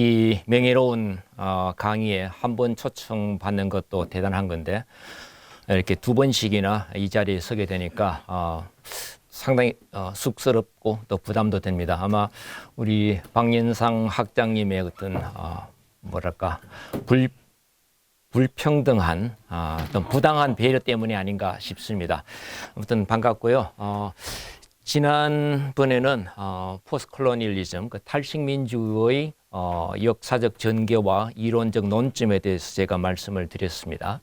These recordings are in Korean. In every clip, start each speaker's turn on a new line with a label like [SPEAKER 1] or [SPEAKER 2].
[SPEAKER 1] 이 명예로운 강의에 한 번 초청받는 것도 대단한 건데 이렇게 두 번씩이나 이 자리에 서게 되니까 상당히 쑥스럽고 또 부담도 됩니다. 아마 우리 박연상 학장님의 어떤 뭐랄까 불평등한 어떤 부당한 배려 때문이 아닌가 싶습니다. 아무튼 반갑고요. 지난번에는 포스트콜로니얼리즘, 그 탈식민주의 역사적 전개와 이론적 논점에 대해서 제가 말씀을 드렸습니다.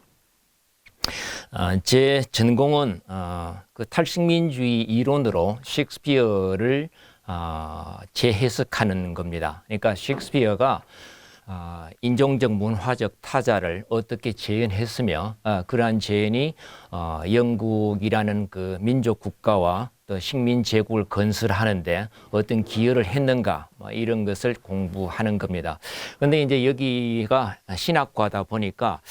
[SPEAKER 1] 제 전공은 그 탈식민주의 이론으로 셰익스피어를 재해석하는 겁니다. 그러니까 셰익스피어가 인종적 문화적 타자를 어떻게 재현했으며 그러한 재현이 영국이라는 그 민족 국가와 또 식민 제국을 건설하는데 어떤 기여를 했는가 이런 것을 공부하는 겁니다. 그런데 이제 여기가 신학과다 보니까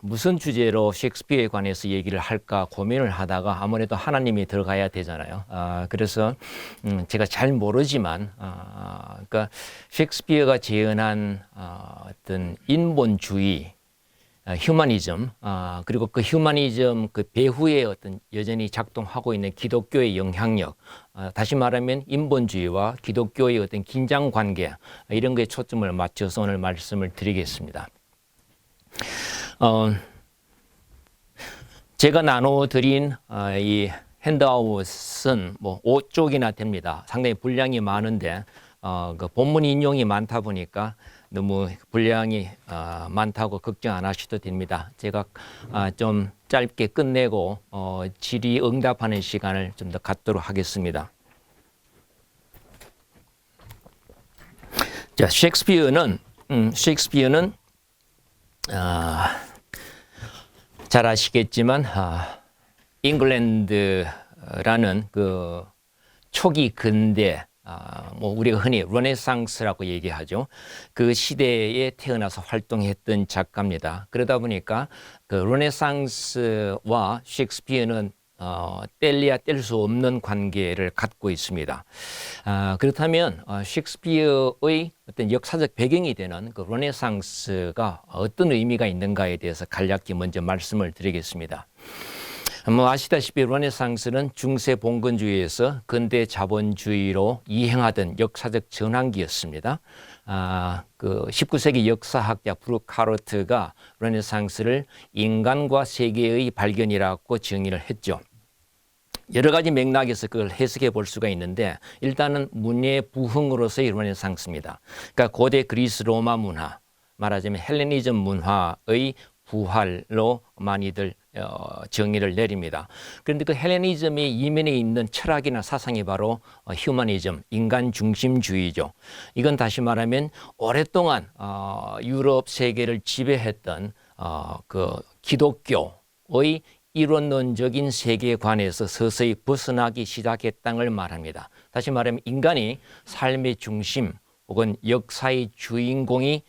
[SPEAKER 1] 무슨 주제로 셰익스피어에 관해서 얘기를 할까 고민을 하다가 아무래도 하나님이 들어가야 되잖아요. 그래서 제가 잘 모르지만 그러니까 셰익스피어가 재현한 어떤 인본주의, 휴머니즘, 그리고 그 휴머니즘 그 배후에 어떤 여전히 작동하고 있는 기독교의 영향력, 다시 말하면 인본주의와 기독교의 어떤 긴장 관계 이런 거에 초점을 맞춰서 오늘 말씀을 드리겠습니다. 제가 나눠드린 이 핸드아웃은 뭐 5쪽이나 됩니다. 상당히 분량이 많은데 그 본문 인용이 많다 보니까 너무 분량이 많다고 걱정 안 하셔도 됩니다. 제가 좀 짧게 끝내고 질의응답하는 시간을 좀 더 갖도록 하겠습니다. 자, 셰익스피어는 잘 아시겠지만 잉글랜드라는 그 초기 근대 뭐 우리가 흔히 르네상스라고 얘기하죠. 그 시대에 태어나서 활동했던 작가입니다. 그러다 보니까 그 르네상스와 셰익스피어는 뗄래야 뗄 수 없는 관계를 갖고 있습니다. 그렇다면 셰익스피어의 어떤 역사적 배경이 되는 그 르네상스가 어떤 의미가 있는가에 대해서 간략히 먼저 말씀을 드리겠습니다. 뭐 아시다시피 르네상스는 중세 봉건주의에서 근대 자본주의로 이행하던 역사적 전환기였습니다. 그 19세기 역사학자 브루카르트가 르네상스를 인간과 세계의 발견이라고 정의를 했죠. 여러 가지 맥락에서 그걸 해석해 볼 수가 있는데 일단은 문예 부흥으로서의 르네상스입니다. 그러니까 고대 그리스 로마 문화, 말하자면 헬레니즘 문화의 부활로 많이들 정의를 내립니다. 그런데 그 헬레니즘의 이면에 있는 철학이나 사상이 바로 휴머니즘, 인간 중심주의죠. 이건 다시 말하면 오랫동안 유럽 세계를 지배했던 그 기독교의 이론론적인 세계관에서 서서히 벗어나기 시작했다는 걸 말합니다. 다시 말하면 인간이 삶의 중심 혹은 역사의 주인공이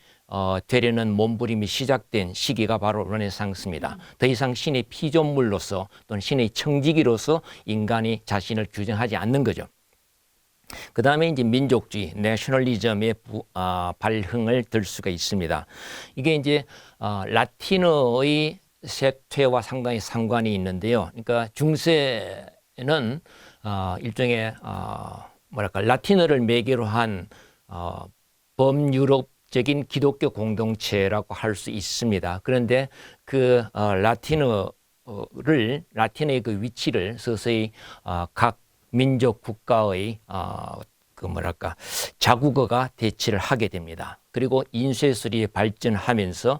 [SPEAKER 1] 되려는 몸부림이 시작된 시기가 바로 르네상스입니다. 더 이상 신의 피조물로서 또는 신의 청지기로서 인간이 자신을 규정하지 않는 거죠. 그 다음에 이제 민족주의, 내셔널리즘의 발흥을 들 수가 있습니다. 이게 이제 라틴어의 쇠퇴와 상당히 상관이 있는데요. 그러니까 중세는 일종의 뭐랄까 라틴어를 매개로 한 범유럽적인 기독교 공동체라고 할 수 있습니다. 그런데 그 라틴어의 그 위치를 서서히 각 민족 국가의 그 뭐랄까 자국어가 대체를 하게 됩니다. 그리고 인쇄술이 발전하면서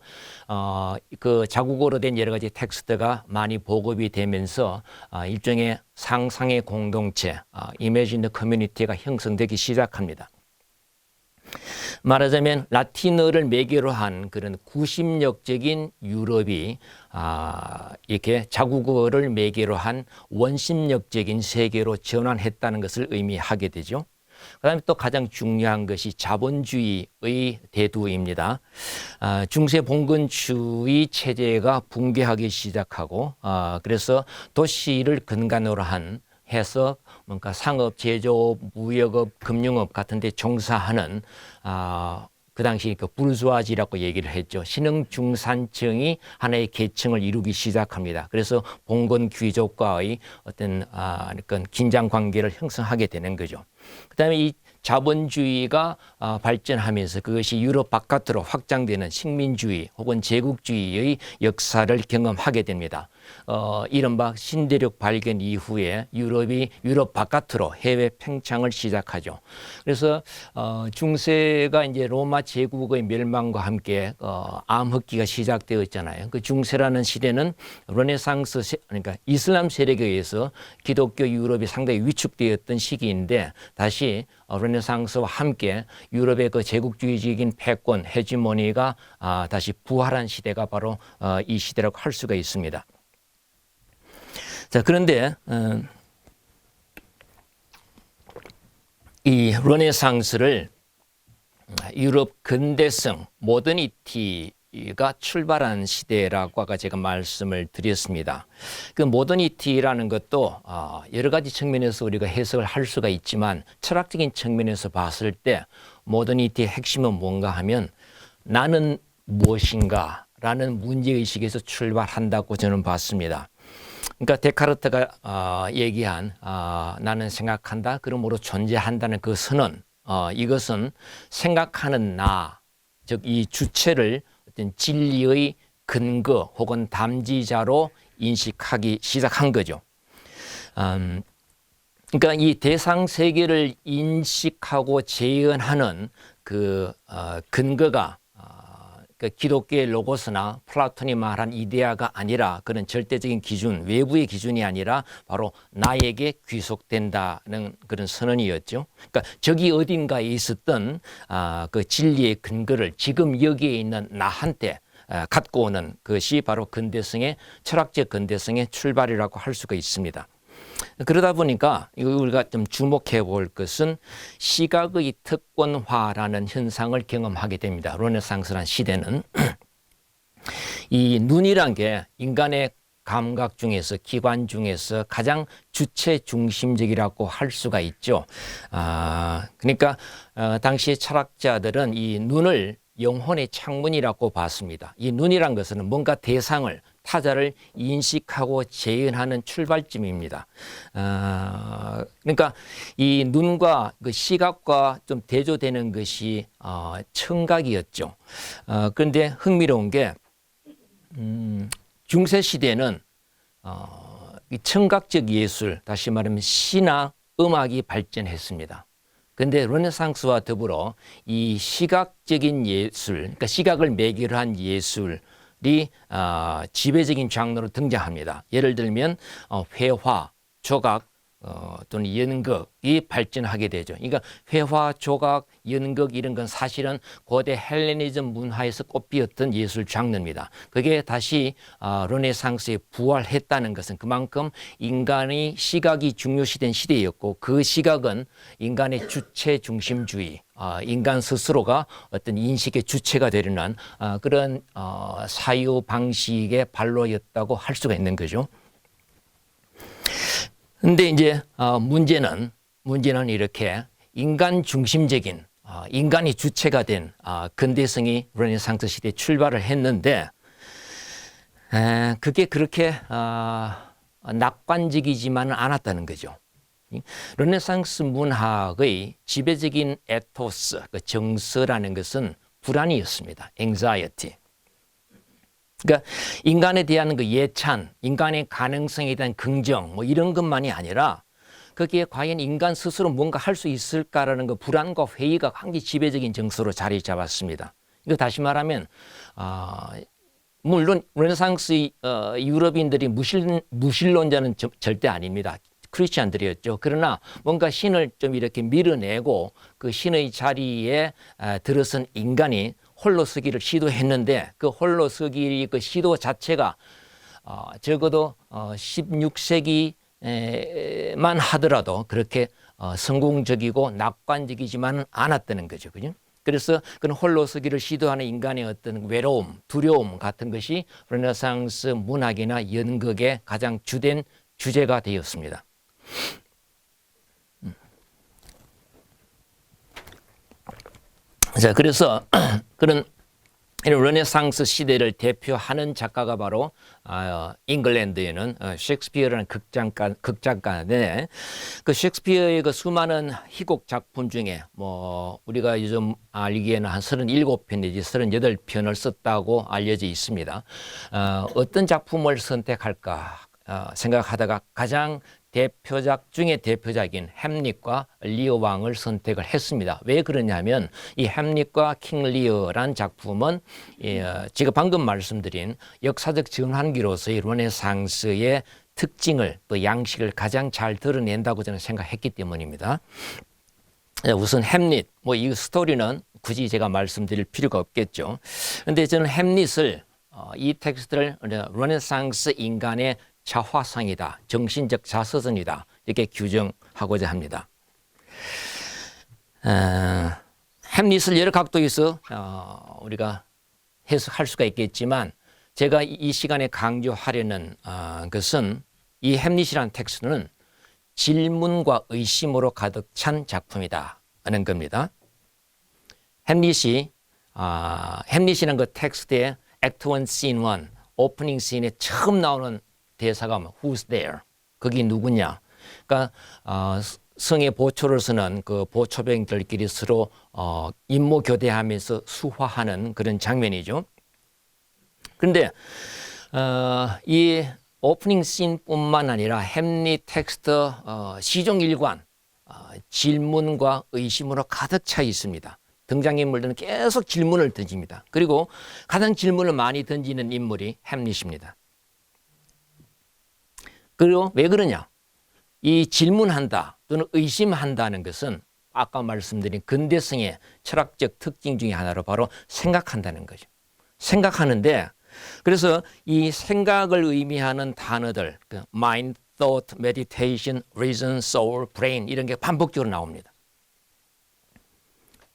[SPEAKER 1] 그 자국어로 된 여러 가지 텍스트가 많이 보급이 되면서 일종의 상상의 공동체, 이미지너 커뮤니티가 형성되기 시작합니다. 말하자면 라틴어를 매개로 한 그런 구심력적인 유럽이 이렇게 자국어를 매개로 한 원심력적인 세계로 전환했다는 것을 의미하게 되죠. 그다음에 또 가장 중요한 것이 자본주의의 대두입니다. 중세 봉건주의 체제가 붕괴하기 시작하고 그래서 도시를 근간으로 해서 뭔가 상업, 제조업, 무역업, 금융업 같은 데 종사하는 그 당시 그 부르주아지라고 얘기를 했죠. 신흥 중산층이 하나의 계층을 이루기 시작합니다. 그래서 봉건 귀족과의 어떤 그런 긴장 관계를 형성하게 되는 거죠. 그다음에 이 자본주의가 발전하면서 그것이 유럽 바깥으로 확장되는 식민주의 혹은 제국주의의 역사를 경험하게 됩니다. 이른바 신대륙 발견 이후에 유럽이 유럽 바깥으로 해외 팽창을 시작하죠. 그래서 중세가 이제 로마 제국의 멸망과 함께 암흑기가 시작되었잖아요. 그 중세라는 시대는 르네상스 그러니까 이슬람 세력에 의해서 기독교 유럽이 상당히 위축되었던 시기인데 다시 르네상스와 함께 유럽의 그 제국주의적인 패권, 헤지모니가 다시 부활한 시대가 바로 이 시대라고 할 수가 있습니다. 자, 그런데 이 르네상스를 유럽 근대성, 모더니티가 출발한 시대라고 아까 제가 말씀을 드렸습니다. 그 모더니티라는 것도 여러 가지 측면에서 우리가 해석을 할 수가 있지만 철학적인 측면에서 봤을 때 모더니티의 핵심은 뭔가 하면 나는 무엇인가 라는 문제의식에서 출발한다고 저는 봤습니다. 그러니까 데카르트가 얘기한 나는 생각한다, 그러므로 존재한다는 그 선언, 이것은 생각하는 나, 즉 이 주체를 어떤 진리의 근거 혹은 담지자로 인식하기 시작한 거죠. 그러니까 이 대상 세계를 인식하고 재현하는 그 근거가 그 기독교의 로고스나 플라톤이 말한 이데아가 아니라 그런 절대적인 기준, 외부의 기준이 아니라 바로 나에게 귀속된다는 그런 선언이었죠. 그러니까 저기 어딘가에 있었던 그 진리의 근거를 지금 여기에 있는 나한테 갖고 오는 것이 바로 근대성의 철학적 근대성의 출발이라고 할 수가 있습니다. 그러다 보니까 우리가 좀 주목해 볼 것은 시각의 특권화라는 현상을 경험하게 됩니다. 르네상스란 시대는 이 눈이란 게 인간의 감각 중에서 기관 중에서 가장 주체 중심적이라고 할 수가 있죠. 그러니까 당시 철학자들은 이 눈을 영혼의 창문이라고 봤습니다. 이 눈이란 것은 뭔가 대상을 타자를 인식하고 재현하는 출발점입니다. 그러니까 이 눈과 그 시각과 좀 대조되는 것이 청각이었죠. 그런데 흥미로운 게 중세 시대는 이 청각적 예술, 다시 말하면 시나 음악이 발전했습니다. 그런데 르네상스와 더불어 이 시각적인 예술, 그러니까 시각을 매개로 한 예술 지배적인 장르로 등장합니다. 예를 들면 회화, 조각 또는 연극이 발전하게 되죠. 그러니까 회화, 조각, 연극 이런 건 사실은 고대 헬레니즘 문화에서 꽃피었던 예술 장르입니다. 그게 다시 르네상스에 부활했다는 것은 그만큼 인간의 시각이 중요시된 시대였고 그 시각은 인간의 주체 중심주의, 인간 스스로가 어떤 인식의 주체가 되려는 그런 사유 방식의 발로였다고 할 수가 있는 거죠. 근데 이제 문제는 이렇게 인간 중심적인 인간이 주체가 된 근대성이 르네상스 시대에 출발을 했는데 그게 그렇게 낙관적이지만은 않았다는 거죠. 르네상스 문학의 지배적인 에토스, 그 정서라는 것은 불안이었습니다. anxiety. 그러니까 인간에 대한 그 예찬, 인간의 가능성에 대한 긍정, 뭐 이런 것만이 아니라 거기에 과연 인간 스스로 뭔가 할 수 있을까라는 그 불안과 회의가 굉장히 지배적인 정서로 자리 잡았습니다. 이거 다시 말하면 물론 르네상스 유럽인들이 무신론자는 절대 아닙니다. 크리스찬들이었죠. 그러나 뭔가 신을 좀 이렇게 밀어내고 그 신의 자리에 들어선 인간이 홀로 서기를 시도했는데 그 홀로 서기 그 시도 자체가 적어도 16세기만 하더라도 그렇게 성공적이고 낙관적이지만은 않았다는 거죠. 그죠? 그래서 그런 홀로 서기를 시도하는 인간의 어떤 외로움, 두려움 같은 것이 르네상스 문학이나 연극의 가장 주된 주제가 되었습니다. 자, 그래서 그런 이런 르네상스 시대를 대표하는 작가가 바로 잉글랜드에는 셰익스피어라는 극작가인데 그 셰익스피어의 그 수많은 희곡 작품 중에 뭐 우리가 요즘 알기에는 한 37편 내지 38편을 썼다고 알려져 있습니다. 어떤 작품을 선택할까 생각하다가 가장 대표작 중에 대표작인 햄릿과 리어 왕을 선택을 했습니다. 왜 그러냐면 이 햄릿과 킹 리어란 작품은 제가 방금 말씀드린 역사적 전환기로서의 르네상스의 특징을 또 양식을 가장 잘 드러낸다고 저는 생각했기 때문입니다. 우선 햄릿, 뭐 이 스토리는 굳이 제가 말씀드릴 필요가 없겠죠. 그런데 저는 햄릿을 이 텍스트를 르네상스 인간의 자화상이다, 정신적 자서전이다 이렇게 규정하고자 합니다. 햄릿을 여러 각도에서 우리가 해석할 수가 있겠지만 제가 이 시간에 강조하려는 것은 이 햄릿이라는 텍스트는 질문과 의심으로 가득 찬 작품이다 하는 겁니다. 햄릿이라는 그 텍스트의 Act 1, Scene 1, 오프닝 씬에 처음 나오는 대사가 뭐 Who's there? 거기 누구냐? 그러니까 성의 보초를 서는 그 보초병들끼리 서로 임무 교대하면서 수화하는 그런 장면이죠. 그런데 이 오프닝 씬뿐만 아니라 햄릿 텍스트 시종일관 질문과 의심으로 가득 차 있습니다. 등장인물들은 계속 질문을 던집니다. 그리고 가장 질문을 많이 던지는 인물이 햄릿입니다. 그리고 왜 그러냐? 이 질문한다 또는 의심한다는 것은 아까 말씀드린 근대성의 철학적 특징 중에 하나로 바로 생각한다는 거죠. 생각하는데 그래서 이 생각을 의미하는 단어들 mind, thought, meditation, reason, soul, brain 이런 게 반복적으로 나옵니다.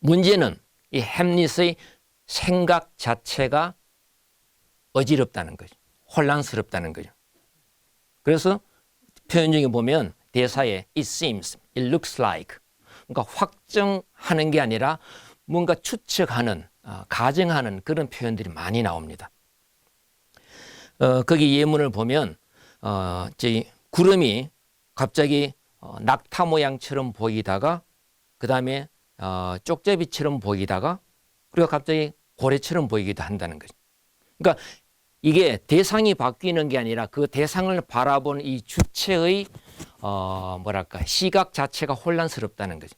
[SPEAKER 1] 문제는 이 햄릿의 생각 자체가 어지럽다는 거죠. 혼란스럽다는 거죠. 그래서 표현 중에 보면 대사에 it seems, it looks like 그러니까 확정하는 게 아니라 뭔가 추측하는, 가정하는 그런 표현들이 많이 나옵니다. 거기 예문을 보면 구름이 갑자기 낙타 모양처럼 보이다가 그 다음에 쪽제비처럼 보이다가 그리고 갑자기 고래처럼 보이기도 한다는 거죠. 그러니까 이게 대상이 바뀌는 게 아니라 그 대상을 바라보는 이 주체의 시각 자체가 혼란스럽다는 거죠.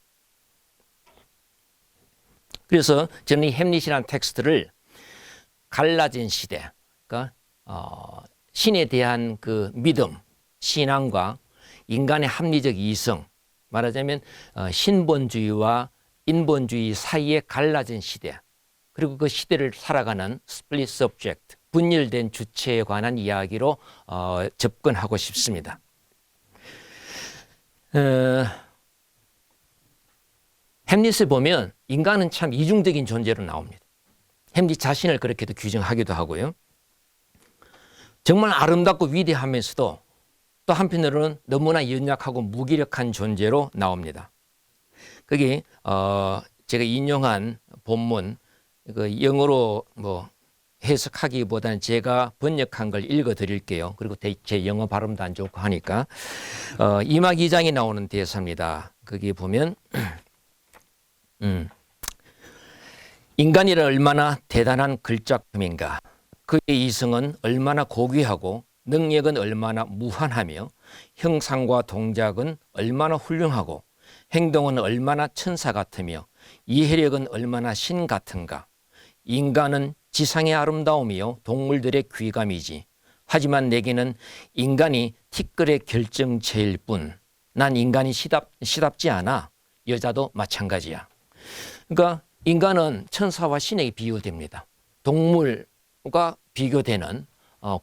[SPEAKER 1] 그래서 저는 이 햄릿이라는 텍스트를 갈라진 시대, 그러니까 신에 대한 그 믿음, 신앙과 인간의 합리적 이성, 말하자면 신본주의와 인본주의 사이에 갈라진 시대, 그리고 그 시대를 살아가는 split subject, 분열된 주체에 관한 이야기로 접근하고 싶습니다. 햄릿을 보면 인간은 참 이중적인 존재로 나옵니다. 햄릿 자신을 그렇게도 규정하기도 하고요. 정말 아름답고 위대하면서도 또 한편으로는 너무나 연약하고 무기력한 존재로 나옵니다. 거기 제가 인용한 본문 그 영어로 해석하기보다는 제가 번역한 걸 읽어 드릴게요. 그리고 제 영어 발음도 안 좋고 하니까 2막 2장에 나오는 대사입니다. 거기 보면 인간이란 얼마나 대단한 글작품인가. 그의 이성은 얼마나 고귀하고 능력은 얼마나 무한하며 형상과 동작은 얼마나 훌륭하고 행동은 얼마나 천사 같으며 이해력은 얼마나 신 같은가. 인간은 지상의 아름다움이요 동물들의 귀감이지. 하지만 내게는 인간이 티끌의 결정체일 뿐. 난 인간이 시답지 않아. 여자도 마찬가지야. 그러니까 인간은 천사와 신에게 비교됩니다. 동물과 비교되는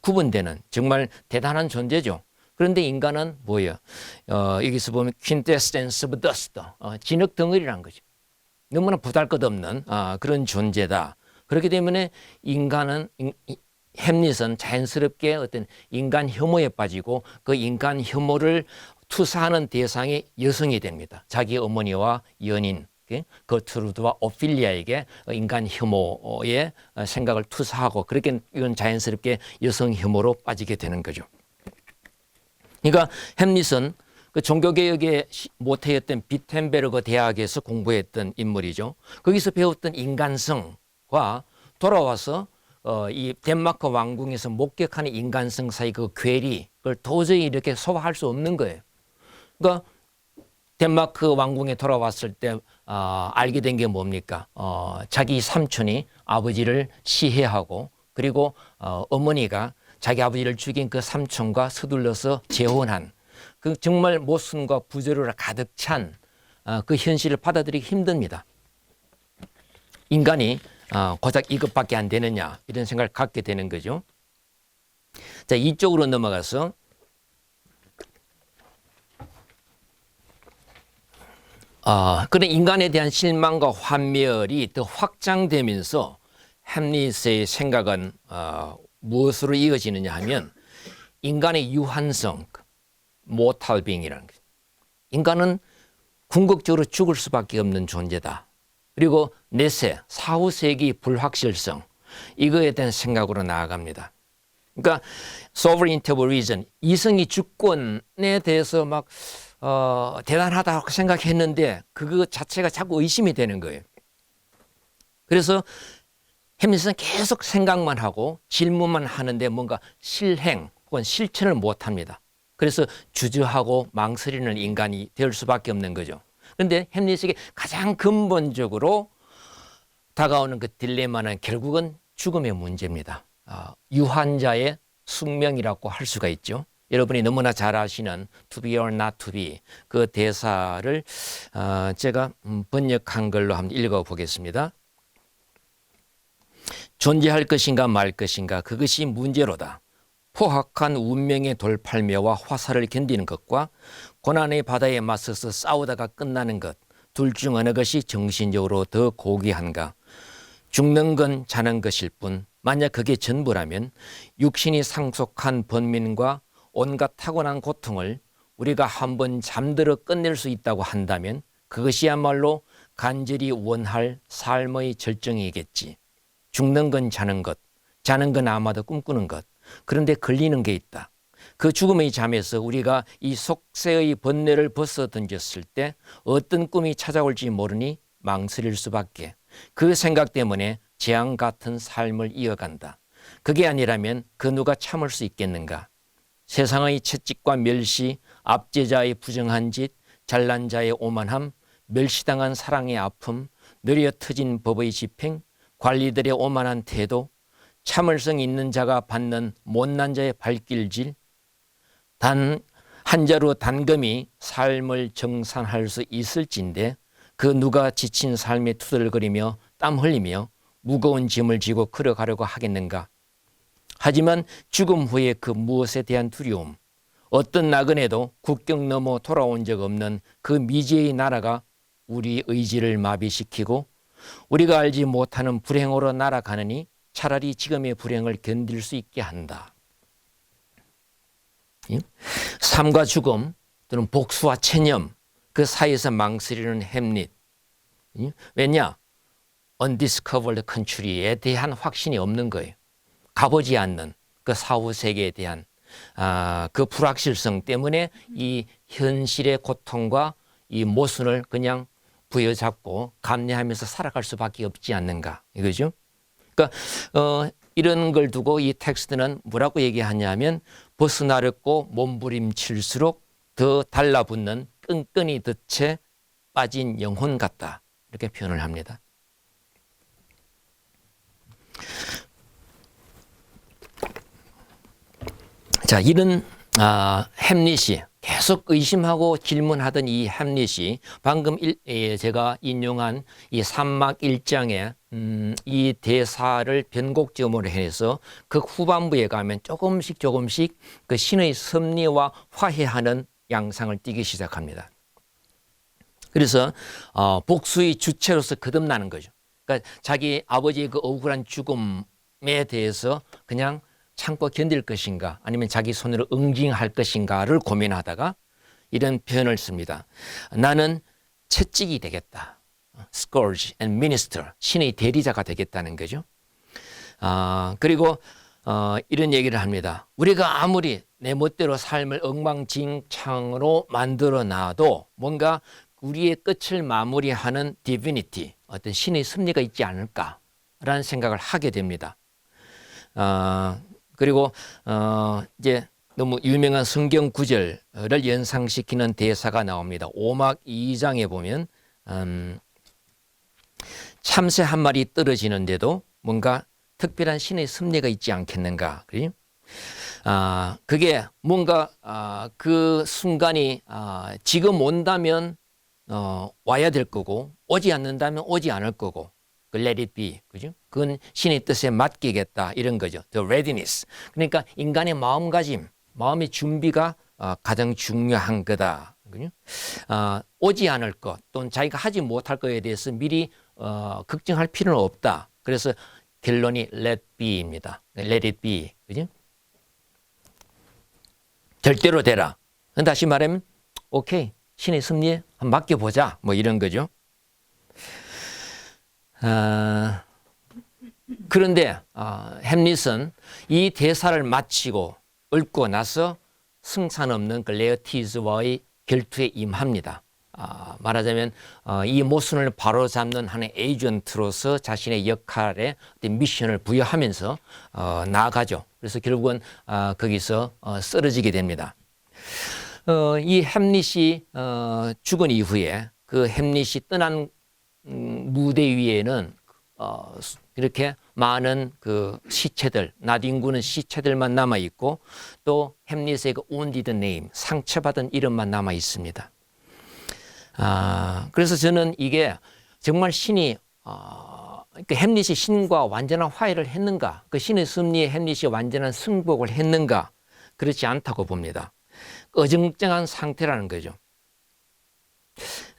[SPEAKER 1] 구분되는 정말 대단한 존재죠. 그런데 인간은 뭐예요? 여기서 보면 quintessence of dust, 진흙 덩어리라는 거죠. 너무나 보잘것없는 그런 존재다. 그렇기 때문에 햄릿은 자연스럽게 어떤 인간 혐오에 빠지고 그 인간 혐오를 투사하는 대상이 여성이 됩니다. 자기 어머니와 연인, 거트루드와 오피리아에게 인간 혐오의 생각을 투사하고 그렇게 이건 자연스럽게 여성 혐오로 빠지게 되는 거죠. 그러니까 햄릿은 그 종교개혁의 모태였던 비텐베르그 대학에서 공부했던 인물이죠. 거기서 배웠던 인간성과 돌아와서 이 덴마크 왕궁에서 목격하는 인간성 사이 그 괴리, 그걸 도저히 이렇게 소화할 수 없는 거예요. 그러니까 덴마크 왕궁에 돌아왔을 때 알게 된 게 뭡니까? 자기 삼촌이 아버지를 시해하고 그리고 어머니가 자기 아버지를 죽인 그 삼촌과 서둘러서 재혼한 그 정말 모순과 부조리로 가득 찬 그 현실을 받아들이기 힘듭니다. 인간이 고작 이것밖에 안 되느냐 이런 생각을 갖게 되는 거죠. 자, 이쪽으로 넘어가서 그런 인간에 대한 실망과 환멸이 더 확장되면서 햄릿의 생각은 무엇으로 이어지느냐 하면 인간의 유한성, 모탈 빙이라는 거죠. 인간은 궁극적으로 죽을 수밖에 없는 존재다. 그리고 내세, 사후세기 불확실성, 이거에 대한 생각으로 나아갑니다. 그러니까 sovereignty of reason, 이성이 주권에 대해서 막 대단하다고 생각했는데 그거 자체가 자꾸 의심이 되는 거예요. 그래서 햄릿은 계속 생각만 하고 질문만 하는데 뭔가 실행 혹은 실천을 못합니다. 그래서 주저하고 망설이는 인간이 될 수밖에 없는 거죠. 그런데 햄릿에게 가장 근본적으로 다가오는 그 딜레마는 결국은 죽음의 문제입니다. 유한자의 숙명이라고 할 수가 있죠. 여러분이 너무나 잘 아시는 to be or not to be 그 대사를 제가 번역한 걸로 한번 읽어보겠습니다. 존재할 것인가 말 것인가 그것이 문제로다. 포악한 운명의 돌팔매와 화살을 견디는 것과 고난의 바다에 맞서서 싸우다가 끝나는 것, 둘 중 어느 것이 정신적으로 더 고귀한가? 죽는 건 자는 것일 뿐 만약 그게 전부라면 육신이 상속한 번민과 온갖 타고난 고통을 우리가 한번 잠들어 끝낼 수 있다고 한다면 그것이야말로 간절히 원할 삶의 절정이겠지. 죽는 건 자는 것, 자는 건 아마도 꿈꾸는 것. 그런데 걸리는 게 있다. 그 죽음의 잠에서 우리가 이 속세의 번뇌를 벗어 던졌을 때 어떤 꿈이 찾아올지 모르니 망설일 수밖에. 그 생각 때문에 재앙 같은 삶을 이어간다. 그게 아니라면 그 누가 참을 수 있겠는가? 세상의 채찍과 멸시, 압제자의 부정한 짓, 잘난 자의 오만함, 멸시당한 사랑의 아픔, 느려 터진 법의 집행, 관리들의 오만한 태도, 참을성 있는 자가 받는 못난 자의 발길질, 단 한 자루 단검이 삶을 정산할 수 있을진데 그 누가 지친 삶에 투덜거리며 땀 흘리며 무거운 짐을 지고 걸어가려고 하겠는가? 하지만 죽음 후에 그 무엇에 대한 두려움, 어떤 나그네도 국경 넘어 돌아온 적 없는 그 미지의 나라가 우리 의지를 마비시키고 우리가 알지 못하는 불행으로 날아가느니 차라리 지금의 불행을 견딜 수 있게 한다. 삶과 죽음 또는 복수와 체념 그 사이에서 망설이는 햄릿. 왜냐? undiscovered country에 대한 확신이 없는 거예요. 가보지 않는 그 사후 세계에 대한 그 불확실성 때문에 이 현실의 고통과 이 모순을 그냥 부여잡고 감내하면서 살아갈 수밖에 없지 않는가 이거죠. 그러니까 이런 걸 두고 이 텍스트는 뭐라고 얘기하냐면 벗어나렵고 몸부림칠수록 더 달라붙는 끈끈이 덫에 빠진 영혼 같다 이렇게 표현을 합니다. 자, 이런 햄릿이 계속 의심하고 질문하던 이 햄릿이 방금 제가 인용한 이 3막 1장의 이 대사를 변곡점으로 해서 그 후반부에 가면 조금씩 그 신의 섭리와 화해하는 양상을 띠기 시작합니다. 그래서 복수의 주체로서 거듭나는 거죠. 그러니까 자기 아버지의 그 억울한 죽음에 대해서 그냥 참고 견딜 것인가 아니면 자기 손으로 응징할 것인가를 고민하다가 이런 표현을 씁니다. 나는 채찍이 되겠다. scourge and minister, 신의 대리자가 되겠다는 거죠. 그리고 이런 얘기를 합니다. 우리가 아무리 내 멋대로 삶을 엉망진창으로 만들어 놔도 뭔가 우리의 끝을 마무리하는 divinity, 어떤 신의 섭리가 있지 않을까라는 생각을 하게 됩니다. 그리고 이제 너무 유명한 성경 구절을 연상시키는 대사가 나옵니다. 5막 2장에 보면 참새 한 마리 떨어지는데도 뭔가 특별한 신의 섭리가 있지 않겠는가. 그게 뭔가 그 순간이 지금 온다면 와야 될 거고 오지 않는다면 오지 않을 거고 let it be, 그죠? 그건 신의 뜻에 맡기겠다 이런 거죠. The readiness. 그러니까 인간의 마음가짐, 마음의 준비가 가장 중요한 거다. 그죠? 오지 않을 것 또는 자기가 하지 못할 것에 대해서 미리 걱정할 필요는 없다. 그래서 결론이 let be입니다. let it be, 그죠? 절대로 되라. 다시 말하면 오케이, 신의 섭리에 맡겨보자, 뭐 이런 거죠. 그런데 햄릿은 이 대사를 마치고 읊고 나서 승산 없는 그 레어티즈와의 결투에 임합니다. 말하자면 이 모순을 바로잡는 하나의 에이전트로서 자신의 역할에 미션을 부여하면서 나아가죠. 그래서 결국은 거기서 쓰러지게 됩니다. 이 햄릿이 죽은 이후에 그 햄릿이 떠난 무대 위에는 이렇게 많은 그 시체들, 낯익구는 시체들만 남아 있고 또 햄릿의 그 wounded name, 상처받은 이름만 남아 있습니다. 그래서 저는 이게 정말 신이 그 햄릿이 신과 완전한 화해를 했는가, 그 신의 섭리에 햄릿이 완전한 승복을 했는가, 그렇지 않다고 봅니다. 어정쩡한 상태라는 거죠.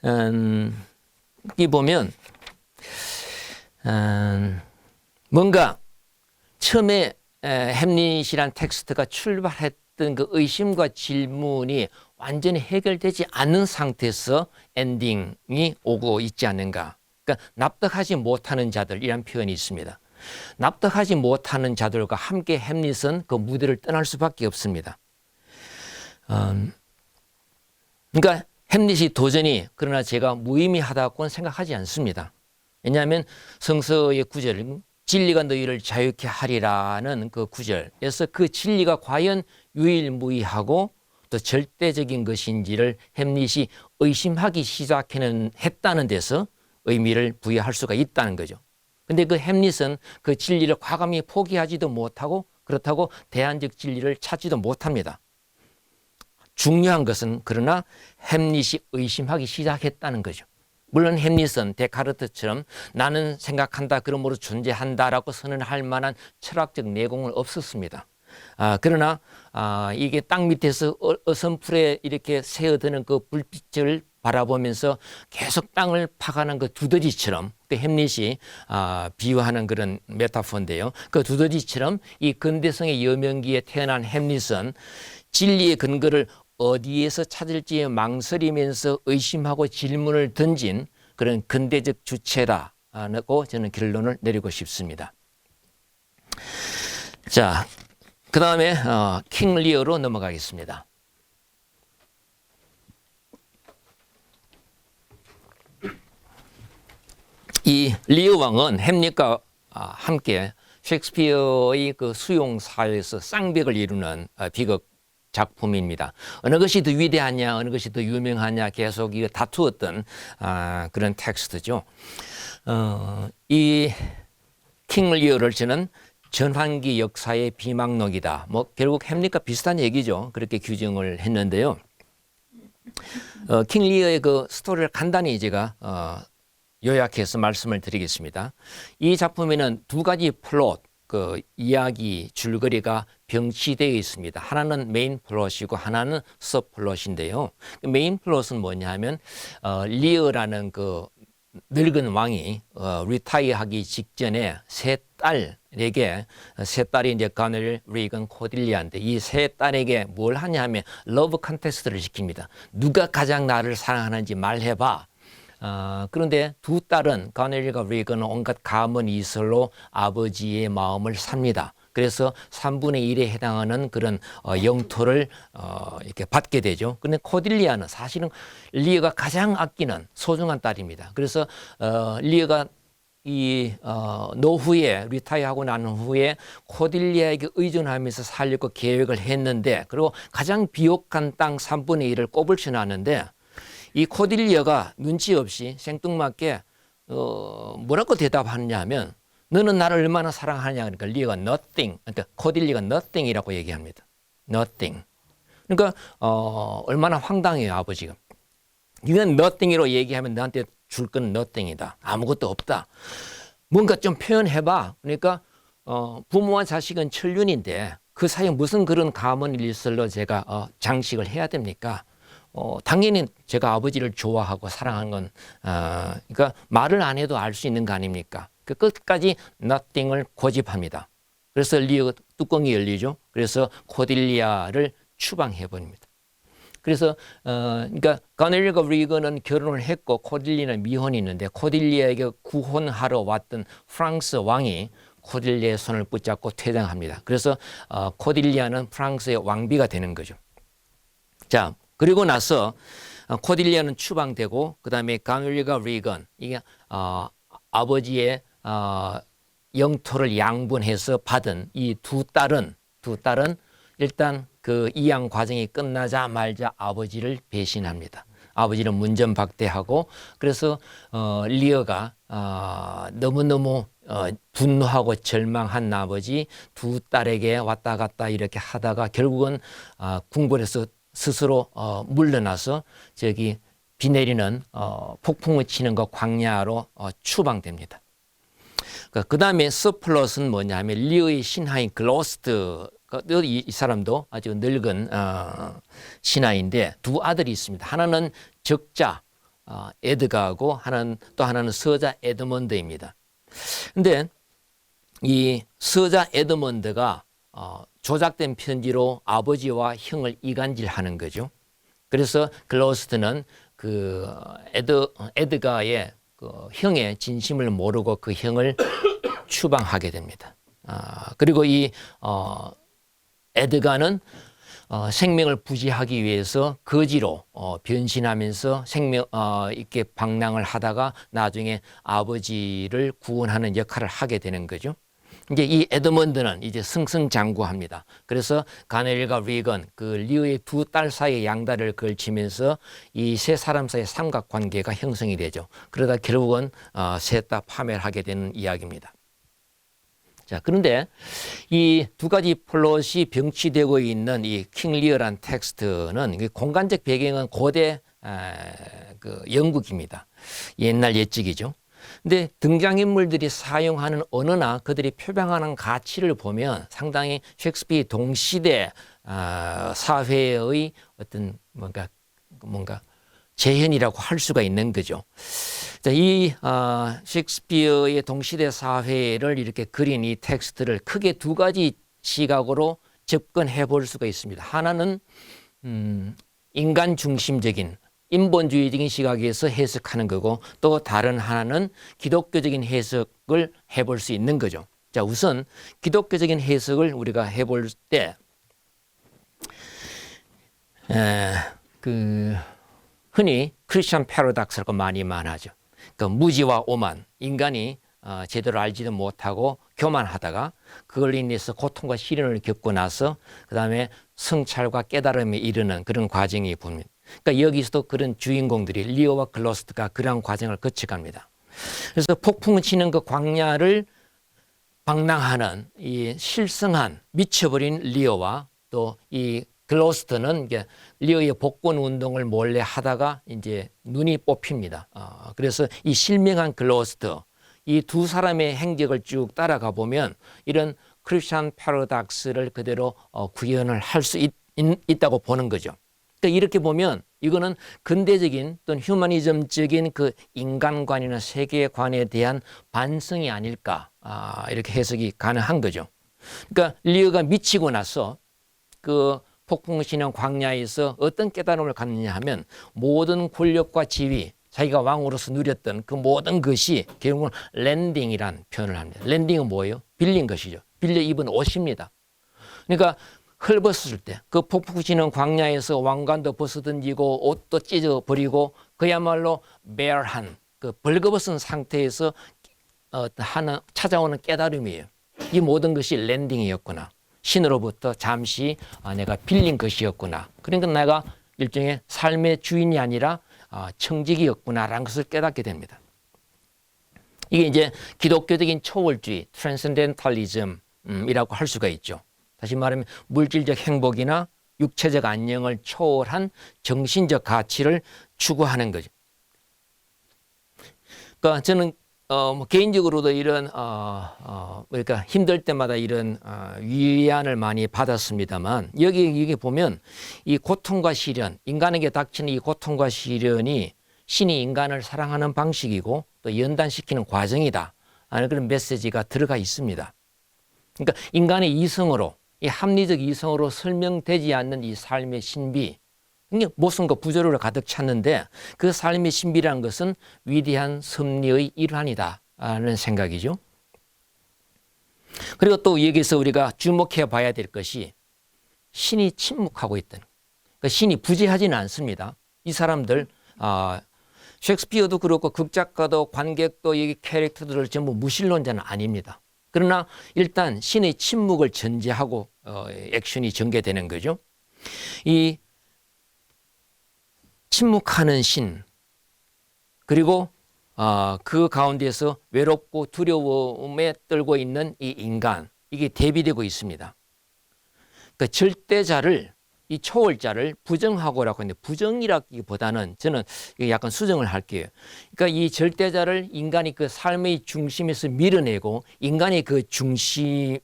[SPEAKER 1] 여기 보면 뭔가 처음에 햄릿이란 텍스트가 출발했던 그 의심과 질문이 완전히 해결되지 않는 상태에서 엔딩이 오고 있지 않는가. 그러니까 납득하지 못하는 자들이란 표현이 있습니다. 납득하지 못하는 자들과 함께 햄릿은 그 무대를 떠날 수밖에 없습니다. 그러니까 햄릿이 도전이 그러나 제가 무의미하다고는 생각하지 않습니다. 왜냐하면 성서의 구절, 진리가 너희를 자유케 하리라는 그 구절에서 그 진리가 과연 유일무이하고 또 절대적인 것인지를 햄릿이 의심하기 시작했다는 데서 의미를 부여할 수가 있다는 거죠. 근데 그 햄릿은 그 진리를 과감히 포기하지도 못하고 그렇다고 대안적 진리를 찾지도 못합니다. 중요한 것은 그러나 햄릿이 의심하기 시작했다는 거죠. 물론 햄릿은 데카르트처럼 나는 생각한다, 그러므로 존재한다라고 선언할 만한 철학적 내공은 없었습니다. 그러나 이게 땅 밑에서 어선풀에 이렇게 새어드는 그 불빛을 바라보면서 계속 땅을 파가는 그 두더지처럼, 그 햄릿이 비유하는 그런 메타포인데요. 그 두더지처럼 이 근대성의 여명기에 태어난 햄릿은 진리의 근거를 어디에서 찾을지 망설이면서 의심하고 질문을 던진 그런 근대적 주체라고 저는 결론을 내리고 싶습니다. 자, 그 다음에 킹 리어로 넘어가겠습니다. 이 리어 왕은 햄릿과 함께 셰익스피어의 그 수용사에서 쌍벽을 이루는 비극 작품입니다. 어느 것이 더 위대하냐, 어느 것이 더 유명하냐 계속 다투었던 그런 텍스트죠. 이 킹 리어를 저는 전환기 역사의 비망록이다. 뭐 결국 햄릿과 비슷한 얘기죠. 그렇게 규정을 했는데요. 킹 리어의 그 스토리를 간단히 제가 요약해서 말씀을 드리겠습니다. 이 작품에는 두 가지 플롯, 그 이야기 줄거리가 병치되어 있습니다. 하나는 메인 플롯이고 하나는 서브 플롯인데요. 메인 플롯은 뭐냐 하면 리어라는 그 늙은 왕이 리타이어하기 직전에 세 딸에게, 세 딸이 이제 가넬, 리건, 코딜리아인데 이 세 딸에게 뭘 하냐 하면 러브 컨테스트를 시킵니다. 누가 가장 나를 사랑하는지 말해봐. 그런데 두 딸은 가넬리가 리건은 온갖 가문 이설로 아버지의 마음을 삽니다. 그래서 3분의 1에 해당하는 그런 영토를 이렇게 받게 되죠. 그런데 코딜리아는 사실은 리어가 가장 아끼는 소중한 딸입니다. 그래서 리어가 노후에 리타이어하고 난 후에 코딜리아에게 의존하면서 살려고 계획을 했는데, 그리고 가장 비옥한 땅 3분의 1을 꼽을 놨는데, 이 코딜리아가 눈치 없이 생뚱맞게 뭐라고 대답하느냐 하면, 너는 나를 얼마나 사랑하냐. 그러니까 리어가 nothing, 그러니까 코딜리아가 nothing이라고 얘기합니다. nothing. 그러니까 얼마나 황당해요, 아버지가. 이건 nothing으로 얘기하면 너한테 줄 건 nothing이다. 아무것도 없다. 뭔가 좀 표현해봐. 그러니까 부모와 자식은 천륜인데 그 사이에 무슨 그런 가문 일설로 제가 장식을 해야 됩니까? 당연히 제가 아버지를 좋아하고 사랑하는 건 그러니까 말을 안 해도 알 수 있는 거 아닙니까? 그 끝까지 nothing을 고집합니다. 그래서 리어 뚜껑이 열리죠. 그래서 코딜리아를 추방해 버립니다. 그래서 그러니까 가넬리가 리건은 결혼을 했고 코딜리아는 미혼이 있는데, 코딜리아에게 구혼하러 왔던 프랑스 왕이 코딜리아의 손을 붙잡고 퇴장합니다. 그래서 코딜리아는 프랑스의 왕비가 되는 거죠. 자, 그리고 나서 코딜리아는 추방되고, 그 다음에 가넬리가 리건, 이게 아버지의 영토를 양분해서 받은 이 두 딸은 일단 그 이양 과정이 끝나자마자 아버지를 배신합니다. 아버지는 문전박대하고, 그래서 리어가 너무너무 분노하고 절망한 나머지 두 딸에게 왔다 갔다 이렇게 하다가 결국은 궁궐에서 스스로 물러나서 저기 비 내리는 폭풍을 치는 것 광야로 추방됩니다. 그 다음에 서플롯은 뭐냐 하면 리어의 신하인 글로스트, 이 사람도 아주 늙은 신하인데 두 아들이 있습니다. 하나는 적자 에드가하고 또 하나는 서자 에드먼드입니다. 근데 이 서자 에드먼드가 조작된 편지로 아버지와 형을 이간질하는 거죠. 그래서 글로스트는 그 에드가의 그 형의 진심을 모르고 그 형을 추방하게 됩니다. 그리고 이 에드가는 생명을 부지하기 위해서 거지로 변신하면서 이렇게 방랑을 하다가 나중에 아버지를 구원하는 역할을 하게 되는 거죠. 이제 이 에드먼드는 이제 승승장구합니다. 그래서 가넬리가 리건, 그 리어의 두 딸 사이에 양다리를 걸치면서 이 세 사람 사이의 삼각관계가 형성이 되죠. 그러다 결국은 셋 다 파멸하게 되는 이야기입니다. 자, 그런데 이 두 가지 플롯이 병치되고 있는 이 킹 리어란 텍스트는 공간적 배경은 고대 그 영국입니다. 옛날 옛적이죠. 근데 등장인물들이 사용하는 언어나 그들이 표방하는 가치를 보면 상당히 셰익스피어 동시대 사회의 어떤 뭔가 재현이라고 할 수가 있는 거죠. 이 셰익스피어의 동시대 사회를 이렇게 그린 이 텍스트를 크게 두 가지 시각으로 접근해 볼 수가 있습니다. 하나는 인간 중심적인 인본주의적인 시각에서 해석하는 거고, 또 다른 하나는 기독교적인 해석을 해볼 수 있는 거죠. 자, 우선 기독교적인 해석을 우리가 해볼 때 흔히 크리스천 패러독스라고 많이 말하죠. 그 무지와 오만, 인간이 제대로 알지도 못하고 교만하다가 그걸로 인해서 고통과 시련을 겪고 나서 그 다음에 성찰과 깨달음에 이르는 그런 과정이 보입니다. 그러니까 여기서도 그런 주인공들이 리어와 글로스트가 그런 과정을 거쳐갑니다. 그래서 폭풍을 치는 그 광야를 방랑하는 이 실성한 미쳐버린 리어와 또 이 글로스트는 이게 리어의 복권 운동을 몰래 하다가 이제 눈이 뽑힙니다. 그래서 이 실명한 글로스트, 이 두 사람의 행적을 쭉 따라가 보면 이런 크리스천 패러독스를 그대로 구현을 할 수 있다고 보는 거죠. 그러니까 이렇게 보면 이거는 근대적인 또는 휴머니즘적인 그 인간관이나 세계관에 대한 반성이 아닐까, 이렇게 해석이 가능한 거죠. 그러니까 리어가 미치고 나서 그 폭풍을 치는 광야에서 어떤 깨달음을 갖느냐 하면 모든 권력과 지위, 자기가 왕으로서 누렸던 그 모든 것이 결국은 랜딩이란 표현을 합니다. 랜딩은 뭐예요? 빌린 것이죠. 빌려 입은 옷입니다. 그러니까 헐벗었을 때 그 폭풍 치는 광야에서 왕관도 벗어던지고 옷도 찢어버리고 그야말로 베어한 그 벌거벗은 상태에서 하나 찾아오는 깨달음이에요. 이 모든 것이 랜딩이었구나. 신으로부터 잠시 내가 빌린 것이었구나. 그러니까 내가 일종의 삶의 주인이 아니라 청직이었구나라는 것을 깨닫게 됩니다. 이게 이제 기독교적인 초월주의, 트랜센덴탈리즘이라고 할 수가 있죠. 다시 말하면 물질적 행복이나 육체적 안녕을 초월한 정신적 가치를 추구하는 거죠. 그러니까 저는 뭐 개인적으로도 이런 그러니까 힘들 때마다 이런 위안을 많이 받았습니다만 여기 보면 이 고통과 시련, 인간에게 닥치는 이 고통과 시련이 신이 인간을 사랑하는 방식이고 또 연단시키는 과정이다 하는 그런 메시지가 들어가 있습니다. 그러니까 인간의 이성으로, 이 합리적 이성으로 설명되지 않는 이 삶의 신비, 모순과 부조리를 가득 찼는데 그 삶의 신비라는 것은 위대한 섭리의 일환이다 하는 생각이죠. 그리고 또 여기서 우리가 주목해 봐야 될 것이 신이 침묵하고 있다는, 그러니까 신이 부재하지는 않습니다. 이 사람들 셰익스피어도 그렇고 극작가도 관객도 이 캐릭터들을 전부 무신론자는 아닙니다. 그러나 일단 신의 침묵을 전제하고 액션이 전개되는 거죠. 이 침묵하는 신, 그리고 그 가운데서 외롭고 두려움에 떨고 있는 이 인간, 이게 대비되고 있습니다. 그 절대자를, 이 초월자를 부정하고라고 하는데, 부정이라기보다는 저는 약간 수정을 할게요. 그러니까 이 절대자를 인간이 그 삶의 중심에서 밀어내고 인간이 그 중심에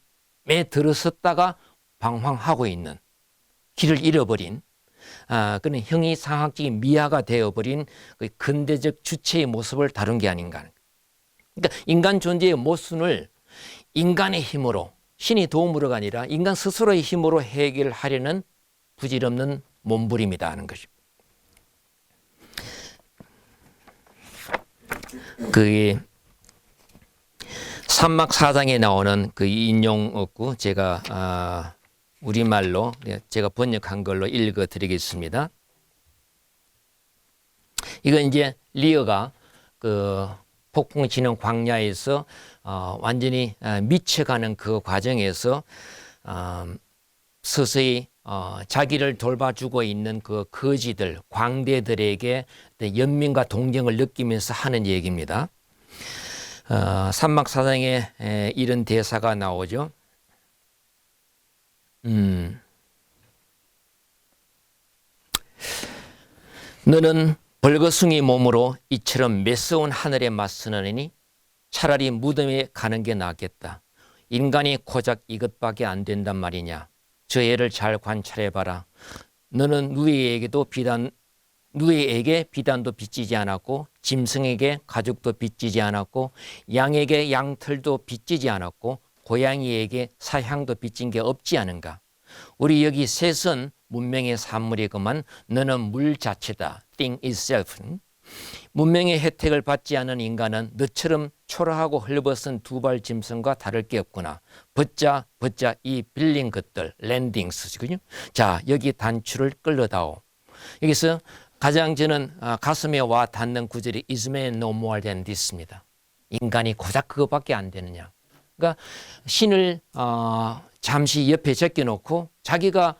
[SPEAKER 1] 들어섰다가 방황하고 있는, 길을 잃어버린 그런 형이상학적인 미화가 되어버린 그 근대적 주체의 모습을 다룬 게 아닌가. 그러니까 인간 존재의 모순을 인간의 힘으로, 신이 도움으로가 아니라 인간 스스로의 힘으로 해결하려는 부질없는 몸부림이다 하는 것입니다. 그 산막 4장에 나오는 그 인용어구 제가 우리말로 제가 번역한 걸로 읽어드리겠습니다. 이건 이제 리어가 그 폭풍이 치는 광야에서 완전히 미쳐가는 그 과정에서 서서히 자기를 돌봐주고 있는 그 거지들, 광대들에게 연민과 동정을 느끼면서 하는 얘기입니다. 산막 4장에 이런 대사가 나오죠. 너는 벌거숭이 몸으로 이처럼 매서운 하늘에 맞서느니 차라리 무덤에 가는 게 낫겠다. 인간이 고작 이것밖에 안 된단 말이냐. 저 애를 잘 관찰해봐라. 너는 누이에게 비단도 빚지지 않았고 짐승에게 가죽도 빚지지 않았고 양에게 양털도 빚지지 않았고 고양이에게 사향도 빚진 게 없지 않은가. 우리 여기 셋은 문명의 산물이구만. 너는 물 자체다. Thing itself. 문명의 혜택을 받지 않은 인간은 너처럼 초라하고 헐벗은 두발 짐승과 다를 게 없구나. 벗자 이 빌린 것들, 랜딩스거든요. 자, 여기 단추를 끌어다오. 여기서 가장 저는 가슴에 와 닿는 구절이 Is man no more than this입니다. 인간이 고작 그것밖에 안 되느냐. 그러니까 신을 잠시 옆에 제껴놓고 자기가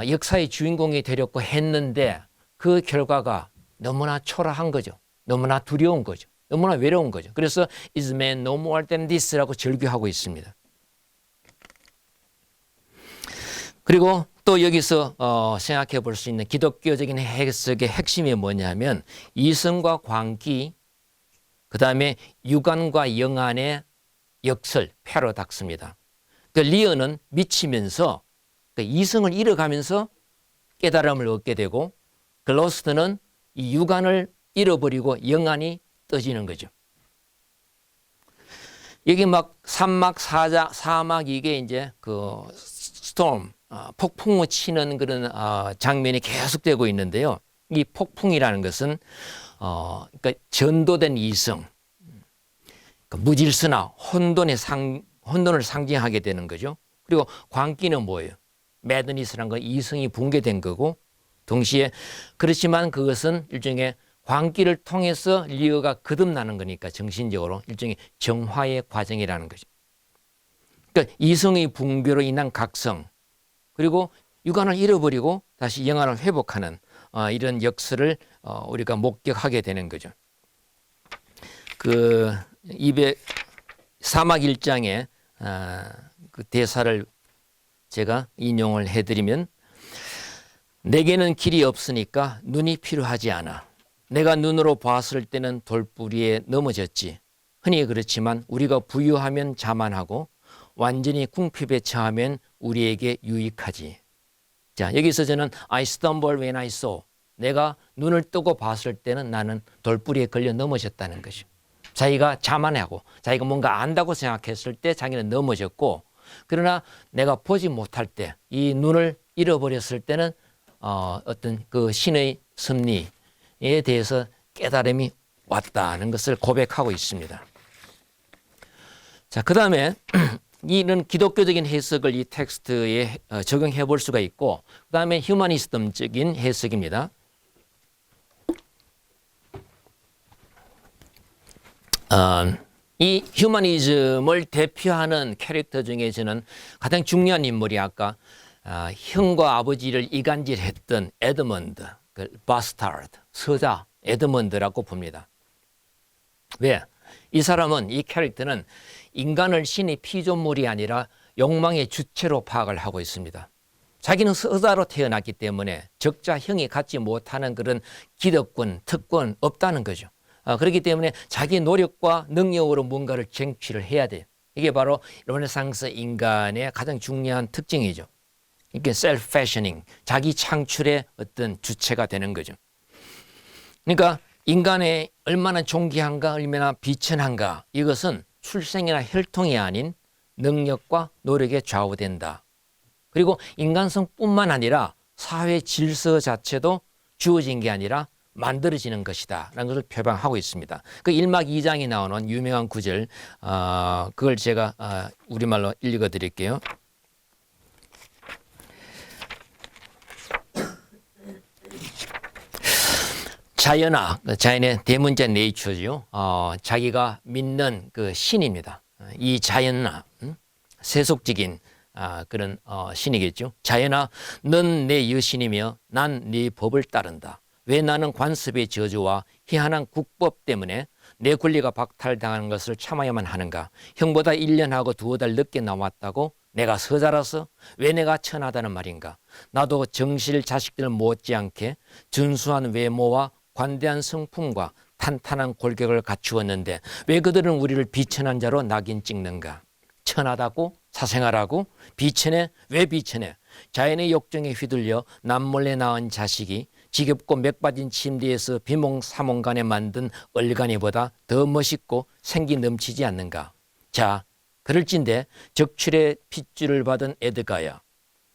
[SPEAKER 1] 역사의 주인공이 되려고 했는데 그 결과가 너무나 초라한 거죠. 너무나 두려운 거죠. 너무나 외로운 거죠. 그래서 is man no more than this라고 절규하고 있습니다. 그리고 또 여기서 생각해 볼 수 있는 기독교적인 해석의 핵심이 뭐냐면 이성과 광기, 그 다음에 육안과 영안의 역설, 패러닥스입니다. 그 리어는 미치면서 그 이성을 잃어가면서 깨달음을 얻게 되고 글로스트는 이 육안을 잃어버리고 영안이 떠지는 거죠. 여기 막 산막, 사막 이게 이제 그 스톰, 폭풍우 치는 그런 장면이 계속되고 있는데요. 이 폭풍이라는 것은 그러니까 전도된 이성, 그러니까 무질서나 혼돈을 상징하게 되는 거죠. 그리고 광기는 뭐예요? 매드니스란 건 이성이 붕괴된 거고, 동시에 그렇지만 그것은 일종의 광기를 통해서 리어가 거듭나는 거니까 정신적으로 일종의 정화의 과정이라는 거죠. 그러니까 이성의 붕괴로 인한 각성, 그리고 육안을 잃어버리고 다시 영안을 회복하는 이런 역사를 우리가 목격하게 되는 거죠. 그 사막 1장의 그 대사를 제가 인용을 해드리면, 내게는 길이 없으니까 눈이 필요하지 않아. 내가 눈으로 봤을 때는 돌부리에 넘어졌지. 흔히 그렇지만 우리가 부유하면 자만하고 완전히 궁핍에 처하면 우리에게 유익하지. 자, 여기서 저는 I stumble when I saw. 내가 눈을 뜨고 봤을 때는 나는 돌부리에 걸려 넘어졌다는 것이죠. 자기가 자만하고 자기가 뭔가 안다고 생각했을 때 자기는 넘어졌고, 그러나 내가 보지 못할 때, 이 눈을 잃어버렸을 때는 어떤 그 신의 섭리에 대해서 깨달음이 왔다는 것을 고백하고 있습니다. 자, 그 다음에 이런 기독교적인 해석을 이 텍스트에 적용해 볼 수가 있고, 그 다음에 휴머니스즘적인 해석입니다. 이 휴머니즘을 대표하는 캐릭터 중에 저는 가장 중요한 인물이 아까 형과 아버지를 이간질했던 에드먼드, 그 바스타르드, 서자 에드먼드라고 봅니다. 왜? 이 사람은, 이 캐릭터는 인간을 신의 피조물이 아니라 욕망의 주체로 파악을 하고 있습니다. 자기는 서자로 태어났기 때문에 적자 형이 갖지 못하는 그런 기득권, 특권 없다는 거죠. 그렇기 때문에 자기 노력과 능력으로 뭔가를 쟁취를 해야 돼요. 이게 바로 르네상스 인간의 가장 중요한 특징이죠. 이게 셀프 패셔닝, 자기 창출의 어떤 주체가 되는 거죠. 그러니까 인간의 얼마나 존귀한가, 얼마나 비천한가, 이것은 출생이나 혈통이 아닌 능력과 노력에 좌우된다. 그리고 인간성뿐만 아니라 사회 질서 자체도 주어진 게 아니라 만들어지는 것이다 라는 것을 표방하고 있습니다. 그 1막 2장에 나오는 유명한 구절, 그걸 제가 우리말로 읽어 드릴게요. 자연아, 자연의 대문자 네이처죠. 자기가 믿는 그 신입니다. 이 자연아, 세속적인 그런 신이겠죠. 자연아, 넌 내 여신이며 난 네 법을 따른다. 왜 나는 관습의 저주와 희한한 국법 때문에 내 권리가 박탈당하는 것을 참아야만 하는가? 형보다 1년하고 2달 늦게 나왔다고? 내가 서자라서? 왜 내가 천하다는 말인가? 나도 정실 자식들 못지않게 준수한 외모와 관대한 성품과 탄탄한 골격을 갖추었는데 왜 그들은 우리를 비천한 자로 낙인 찍는가? 천하다고? 사생활하고? 비천해? 왜 비천해? 자연의 욕정에 휘둘려 남몰래 낳은 자식이 지겹고 맥빠진 침대에서 비몽사몽간에 만든 얼간이보다 더 멋있고 생기 넘치지 않는가? 자, 그럴진데 적출의 핏줄을 받은 에드가야,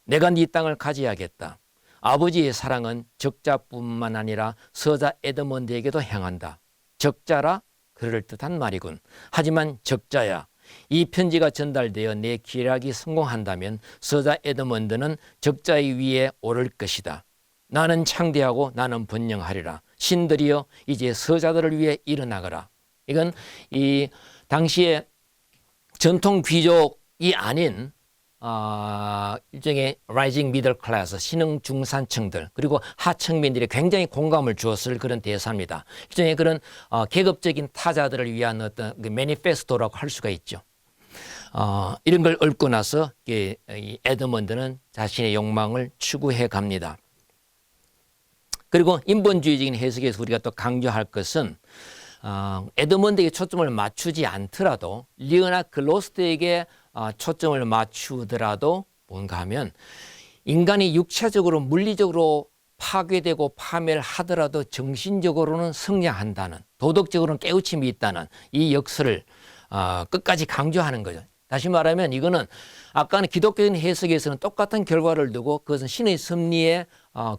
[SPEAKER 1] 내가 네 땅을 가져야겠다. 아버지의 사랑은 적자뿐만 아니라 서자 에드먼드에게도 향한다. 적자라 그럴듯한 말이군. 하지만 적자야, 이 편지가 전달되어 내 기략이 성공한다면 서자 에드먼드는 적자의 위에 오를 것이다. 나는 창대하고 나는 번영하리라. 신들이여 이제 서자들을 위해 일어나거라. 이건 이 당시에 전통 귀족이 아닌 일종의 라이징 미들 클래스, 신흥 중산층들, 그리고 하층민들이 굉장히 공감을 주었을 그런 대사입니다. 일종의 그런 계급적인 타자들을 위한 어떤 그 매니페스토라고 할 수가 있죠. 이런 걸 읊고 나서 이 에드먼드는 자신의 욕망을 추구해 갑니다. 그리고 인본주의적인 해석에서 우리가 또 강조할 것은 에드먼드에게 초점을 맞추지 않더라도 리오나 글로스트에게 초점을 맞추더라도 뭔가 하면 인간이 육체적으로 물리적으로 파괴되고 파멸을 하더라도 정신적으로는 성장한다는, 도덕적으로는 깨우침이 있다는 이 역설을 끝까지 강조하는 거죠. 다시 말하면 이거는 아까는 기독교적인 해석에서는 똑같은 결과를 두고 그것은 신의 섭리에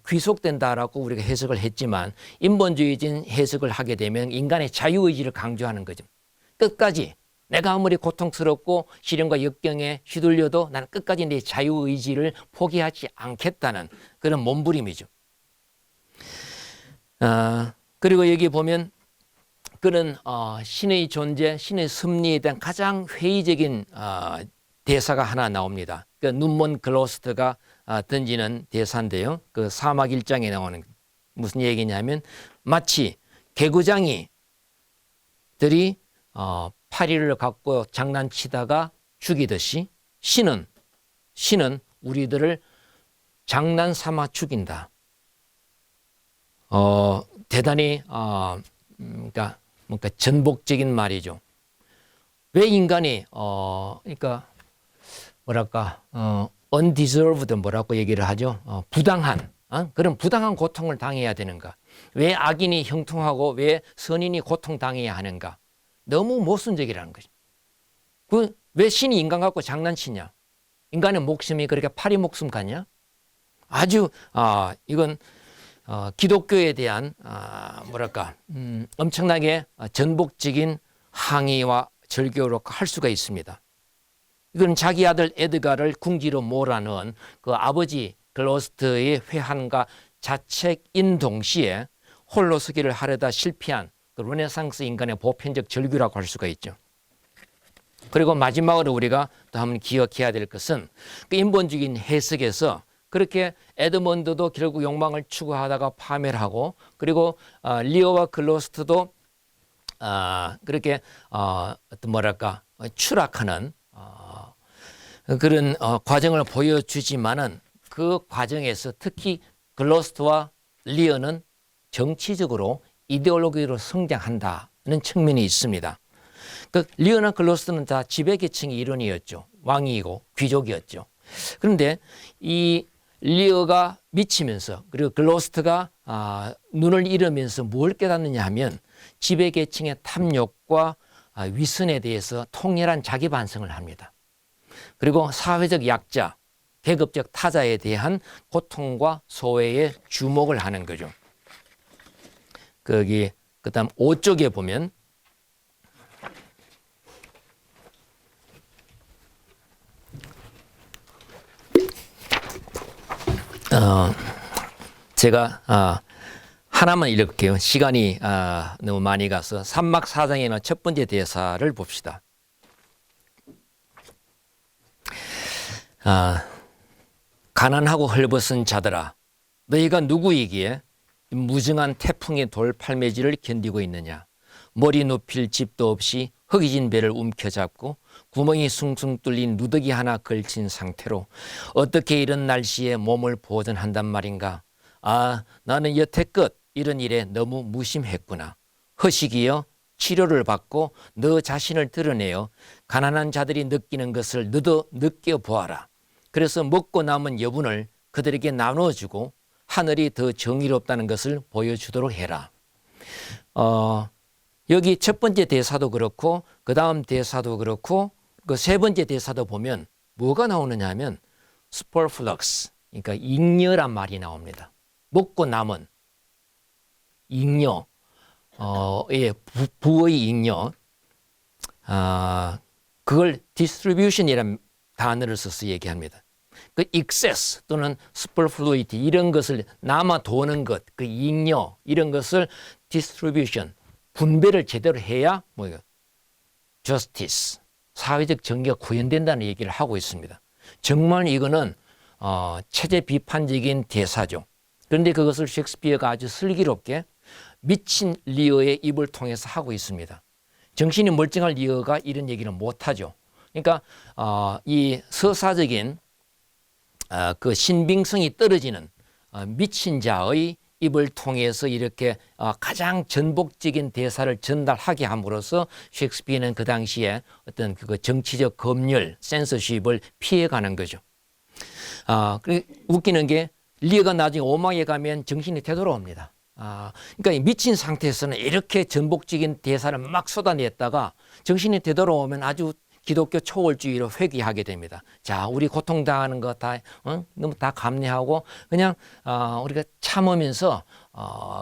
[SPEAKER 1] 귀속된다라고 우리가 해석을 했지만 인본주의적인 해석을 하게 되면 인간의 자유의지를 강조하는 거죠. 끝까지 내가 아무리 고통스럽고 시련과 역경에 휘둘려도 나는 끝까지 내 자유의지를 포기하지 않겠다는 그런 몸부림이죠. 그리고 여기 보면 그런 신의 존재, 신의 섭리에 대한 가장 회의적인 대사가 하나 나옵니다. 그 눈먼 글로스터가 던지는 대사인데요. 그 사막 1장에 나오는 무슨 얘기냐면 마치 개구장이들이 파리를 갖고 장난치다가 죽이듯이 신은 우리들을 장난 삼아 죽인다. 대단히 그러니까 뭔가 전복적인 말이죠. 왜 인간이 그러니까 뭐랄까 undeserved 뭐라고 얘기를 하죠. 부당한 그런 부당한 고통을 당해야 되는가? 왜 악인이 형통하고 왜 선인이 고통당해야 하는가? 너무 모순적이라는 거죠. 왜 신이 인간 갖고 장난치냐? 인간의 목숨이 그렇게 파리 목숨 같냐? 아주 이건 기독교에 대한 뭐랄까 엄청나게 전복적인 항의와 절교로 할 수가 있습니다. 이건 자기 아들 에드가를 궁지로 몰아넣은 그 아버지 글로스터의 회한과 자책인 동시에 홀로 서기를 하려다 실패한 그 르네상스 인간의 보편적 절규라고 할 수가 있죠. 그리고 마지막으로 우리가 또 한번 기억해야 될 것은 그 인본주의인 해석에서 그렇게 에드먼드도 결국 욕망을 추구하다가 파멸을 하고 그리고 리오와 글로스터도 그렇게 어떤 뭐랄까 추락하는 그런 과정을 보여주지만은 그 과정에서 특히 글로스터와 리오는 정치적으로 이데올로기로 성장한다는 측면이 있습니다. 그 리오나 글로스터는 다 지배계층의 일원이었죠. 왕이고 귀족이었죠. 그런데 이 리어가 미치면서 그리고 글로스터가 눈을 잃으면서 뭘 깨닫느냐 하면 지배계층의 탐욕과 위선에 대해서 통렬한 자기 반성을 합니다. 그리고 사회적 약자, 계급적 타자에 대한 고통과 소외에 주목을 하는 거죠. 거기 그다음 5쪽에 보면 제가 하나만 읽을게요. 시간이 너무 많이 가서 3막 4장에는 첫 번째 대사를 봅시다. 가난하고 헐벗은 자들아, 너희가 누구이기에 무증한 태풍의 돌팔매질을 견디고 있느냐? 머리 높일 집도 없이 허기진 배를 움켜잡고 구멍이 숭숭 뚫린 누더기 하나 걸친 상태로 어떻게 이런 날씨에 몸을 보존한단 말인가? 나는 여태껏 이런 일에 너무 무심했구나. 허식이여 치료를 받고 너 자신을 드러내어 가난한 자들이 느끼는 것을 너도 느껴보아라. 그래서 먹고 남은 여분을 그들에게 나눠주고 하늘이 더 정의롭다는 것을 보여주도록 해라. 여기 첫 번째 대사도 그렇고 그 다음 대사도 그렇고 그 세 번째 대사도 보면 뭐가 나오느냐 하면 superflux, 그러니까 잉여란 말이 나옵니다. 먹고 남은 잉여, 부의 잉여, 그걸 distribution이라는 단어를 써서 얘기합니다. 그 excess 또는 superfluity 이런 것을 남아 도는 것, 그 잉여 이런 것을 distribution, 분배를 제대로 해야 뭐예요? justice, 사회적 정의가 구현된다는 얘기를 하고 있습니다. 정말 이거는 체제 비판적인 대사죠. 그런데 그것을 셰익스피어가 아주 슬기롭게 미친 리어의 입을 통해서 하고 있습니다. 정신이 멀쩡한 리어가 이런 얘기를 못하죠. 그러니까 이 서사적인 그 신빙성이 떨어지는 미친 자의 입을 통해서 이렇게 가장 전복적인 대사를 전달하게 함으로써 셰익스피어는 그 당시에 어떤 그 정치적 검열, 센서십을 피해가는 거죠. 웃기는 게 리어가 나중에 오막에 가면 정신이 되돌아옵니다. 그러니까 미친 상태에서는 이렇게 전복적인 대사를 막 쏟아냈다가 정신이 되돌아오면 아주 기독교 초월주의로 회귀하게 됩니다. 자, 우리 고통당하는 거 다 너무 다 감내하고 그냥 우리가 참으면서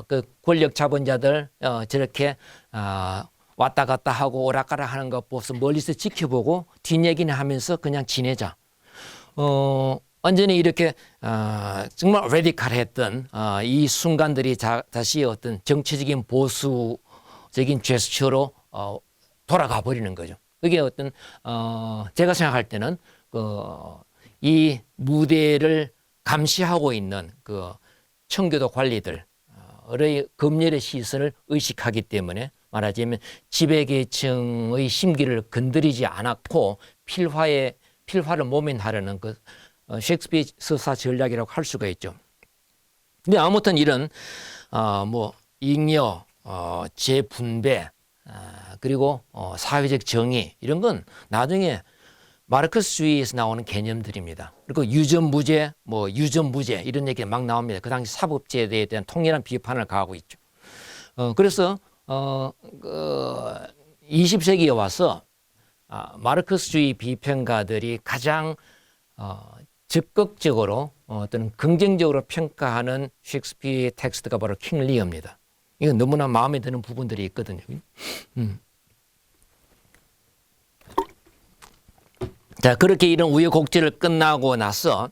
[SPEAKER 1] 그 권력 잡은 자들 저렇게 왔다 갔다 하고 오락가락 하는 것 보면서 멀리서 지켜보고 뒷얘기는 하면서 그냥 지내자. 완전히 이렇게 정말 레디칼했던 이 순간들이 다시 어떤 정치적인 보수적인 제스처로 돌아가 버리는 거죠. 그게 어떤 제가 생각할 때는 이 무대를 감시하고 있는 그 청교도 관리들의 검열의 시선을 의식하기 때문에 말하자면 지배계층의 심기를 건드리지 않았고 필화를 모면하려는 그 셰익스피어 서사 전략이라고 할 수가 있죠. 근데 아무튼 이런 뭐 잉여, 재분배, 그리고 사회적 정의 이런 건 나중에 마르크스주의에서 나오는 개념들입니다. 그리고 유전무죄, 뭐 유전무죄 이런 얘기가 막 나옵니다. 그 당시 사법제도에 대한 통렬한 비판을 가하고 있죠. 그래서 20세기에 와서 마르크스주의 비평가들이 가장 적극적으로 어떤 긍정적으로 평가하는 셰익스피어의 텍스트가 바로 킹 리어입니다. 이건 너무나 마음에 드는 부분들이 있거든요. 자, 그렇게 이런 우여곡절을 끝나고 나서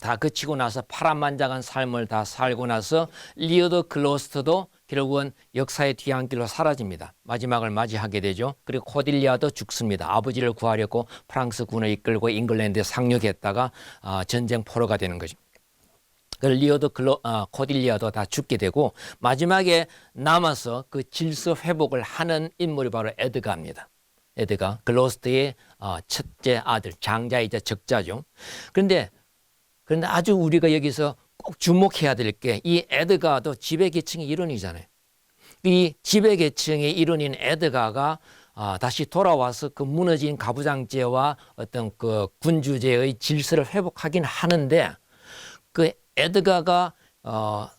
[SPEAKER 1] 다 그치고 나서 파란만장한 삶을 다 살고 나서 리어드 글로스터도 결국은 역사의 뒤안길로 사라집니다. 마지막을 맞이하게 되죠. 그리고 코딜리아도 죽습니다. 아버지를 구하려고 프랑스 군을 이끌고 잉글랜드에 상륙했다가 전쟁 포로가 되는 거죠. 리어드 코딜리아도 다 죽게 되고 마지막에 남아서 그 질서 회복을 하는 인물이 바로 에드가입니다. 에드가 글로스터의 첫째 아들, 장자이자 적자죠. 그런데 아주 우리가 여기서 꼭 주목해야 될 게 이 에드가도 지배계층의 일원이잖아요. 이 지배계층의 일원인 에드가가 다시 돌아와서 그 무너진 가부장제와 어떤 그 군주제의 질서를 회복하긴 하는데 그 에드가가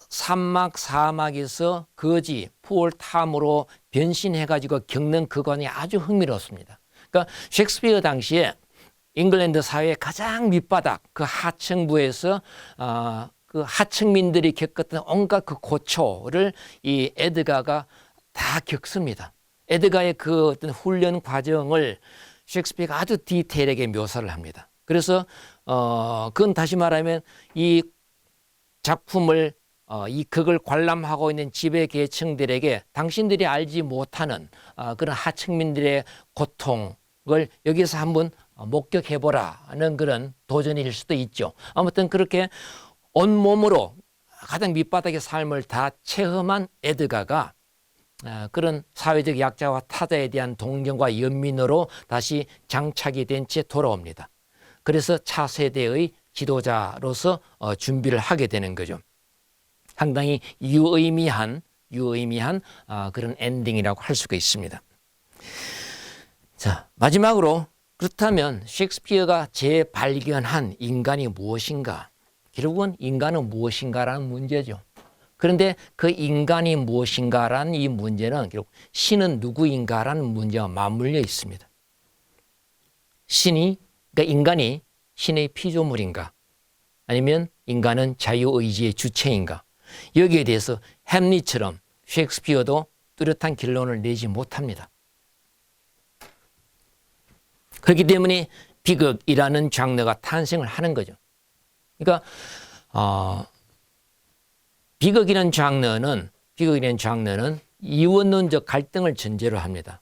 [SPEAKER 1] 사막에서 거지, 푸올탐으로 변신해가지고 겪는 그건이 아주 흥미롭습니다. 그러니까 셰익스피어 당시에 잉글랜드 사회의 가장 밑바닥 그 하층부에서 그 하층민들이 겪었던 온갖 그 고초를 이 에드가가 다 겪습니다. 에드가의 그 어떤 훈련 과정을 셰익스피어가 아주 디테일하게 묘사를 합니다. 그래서 그건 다시 말하면 이 작품을 이 극을 관람하고 있는 지배계층들에게 당신들이 알지 못하는 그런 하층민들의 고통을 여기서 한번 목격해보라는 그런 도전일 수도 있죠. 아무튼 그렇게 온몸으로 가장 밑바닥의 삶을 다 체험한 에드가가 그런 사회적 약자와 타자에 대한 동정과 연민으로 다시 장착이 된 채 돌아옵니다. 그래서 차세대의 지도자로서 준비를 하게 되는 거죠. 상당히 유의미한 그런 엔딩이라고 할 수가 있습니다. 자, 마지막으로 그렇다면 셰익스피어가 재발견한 인간이 무엇인가? 결국은 인간은 무엇인가라는 문제죠. 그런데 그 인간이 무엇인가라는 이 문제는 결국 신은 누구인가라는 문제와 맞물려 있습니다. 그러니까 인간이 신의 피조물인가? 아니면 인간은 자유의지의 주체인가? 여기에 대해서 햄릿처럼 셰익스피어도 뚜렷한 결론을 내지 못합니다. 그렇기 때문에 비극이라는 장르가 탄생을 하는 거죠. 그러니까 비극이라는 장르는 이원론적 갈등을 전제로 합니다.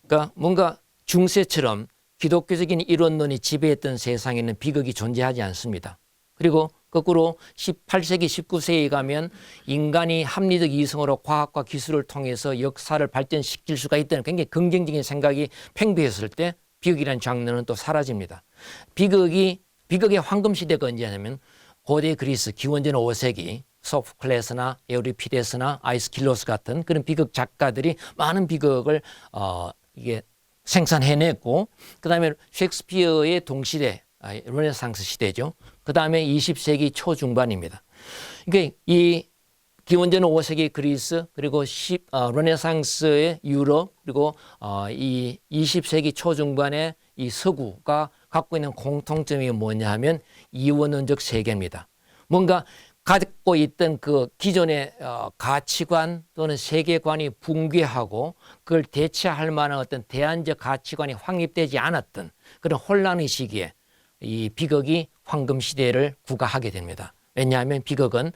[SPEAKER 1] 그러니까 뭔가 중세처럼 기독교적인 이론론이 지배했던 세상에는 비극이 존재하지 않습니다. 그리고 거꾸로 18세기, 19세기에 가면 인간이 합리적 이성으로 과학과 기술을 통해서 역사를 발전시킬 수가 있다는 굉장히 긍정적인 생각이 팽배했을 때 비극이라는 장르는 또 사라집니다. 비극의 황금시대가 언제냐면 고대 그리스 기원전 5세기 소포클레스나 에우리피데스나 아이스킬로스 같은 그런 비극 작가들이 많은 비극을 이게 생산해냈고 그다음에 셰익스피어의 동시대 르네상스 시대죠. 그다음에 20세기 초중반입니다. 그러니까 이 기원전 5세기 그리스 그리고 르네상스의 유럽 그리고 이 20세기 초중반의 이 서구가 갖고 있는 공통점이 뭐냐 하면 이원론적 세계입니다. 뭔가 갖고 있던 그 기존의 가치관 또는 세계관이 붕괴하고 그걸 대체할 만한 어떤 대안적 가치관이 확립되지 않았던 그런 혼란의 시기에 이 비극이 황금 시대를 구가하게 됩니다. 왜냐하면 비극은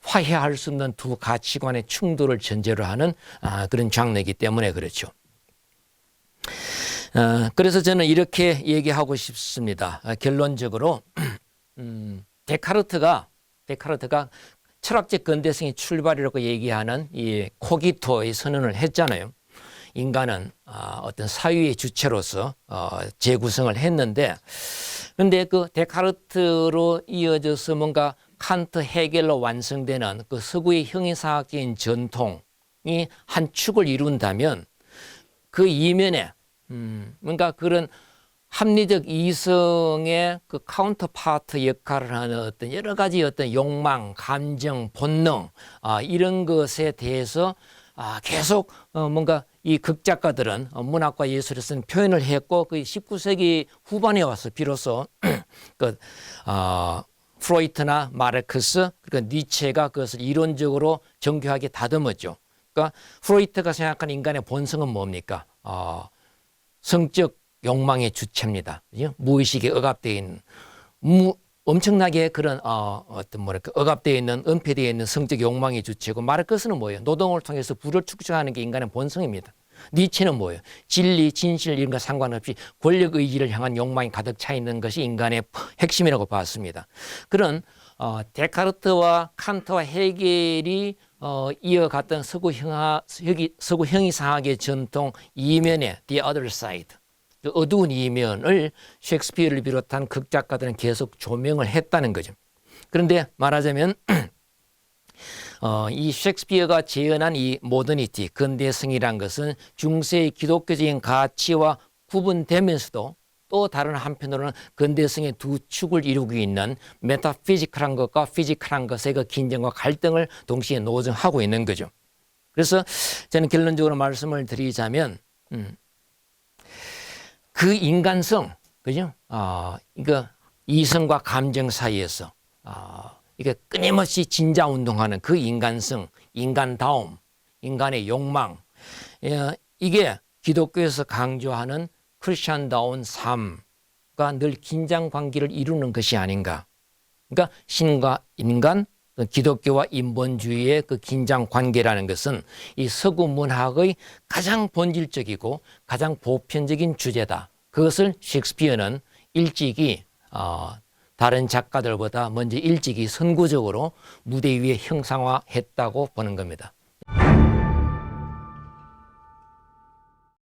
[SPEAKER 1] 화해할 수 없는 두 가치관의 충돌을 전제로 하는 그런 장르이기 때문에 그렇죠. 그래서 저는 이렇게 얘기하고 싶습니다. 결론적으로 데카르트가 철학적 근대성의 출발이라고 얘기하는 이 코기토의 선언을 했잖아요. 인간은 어떤 사유의 주체로서 재구성을 했는데, 그런데 그 데카르트로 이어져서 뭔가 칸트, 헤겔로 완성되는 그 서구의 형이상학적인 전통이 한 축을 이룬다면 그 이면에 뭔가 그런 합리적 이성의 그 카운터파트 역할을 하는 어떤 여러 가지 어떤 욕망, 감정, 본능 이런 것에 대해서 계속 뭔가 이 극작가들은 문학과 예술에 쓴 표현을 했고 그 19세기 후반에 와서 비로소 그 프로이트나 마르크스 그리고 니체가 그것을 이론적으로 정교하게 다듬었죠. 그러니까 프로이트가 생각하는 인간의 본성은 뭡니까? 성적 욕망의 주체입니다. 무의식에 억압되어 있는 엄청나게 그런 어떤 뭐랄까 억압되어 있는 은폐되어 있는 성적 욕망의 주체고 마르크스는 뭐예요? 노동을 통해서 부를 축적하는 게 인간의 본성입니다. 니체는 뭐예요? 진리, 진실 이런 거 상관없이 권력 의지를 향한 욕망이 가득 차 있는 것이 인간의 핵심이라고 봤습니다. 그런 데카르트와 칸트와 헤겔이 이어갔던 서구 형이상학의 전통 이면의 the other side 어두운 이면을 셰익스피어를 비롯한 극작가들은 계속 조명을 했다는 거죠. 그런데 말하자면 이 셰익스피어가 재현한 이 모더니티, 근대성이란 것은 중세의 기독교적인 가치와 구분되면서도 또 다른 한편으로는 근대성의 두 축을 이루고 있는 메타피지컬한 것과 피지컬한 것의 그 긴장과 갈등을 동시에 노정하고 있는 거죠. 그래서 저는 결론적으로 말씀을 드리자면 그 인간성, 그죠? 이거 이성과 감정 사이에서 이게 끊임없이 진자 운동하는 그 인간성, 인간다움, 인간의 욕망, 이게 기독교에서 강조하는 크리스천다운 삶과 늘 긴장 관계를 이루는 것이 아닌가. 그러니까 신과 인간, 기독교와 인본주의의 그 긴장 관계라는 것은 이 서구 문학의 가장 본질적이고 가장 보편적인 주제다. 그것을 셰익스피어는 일찍이 다른 작가들보다 먼저 일찍이 선구적으로 무대 위에 형상화했다고 보는 겁니다.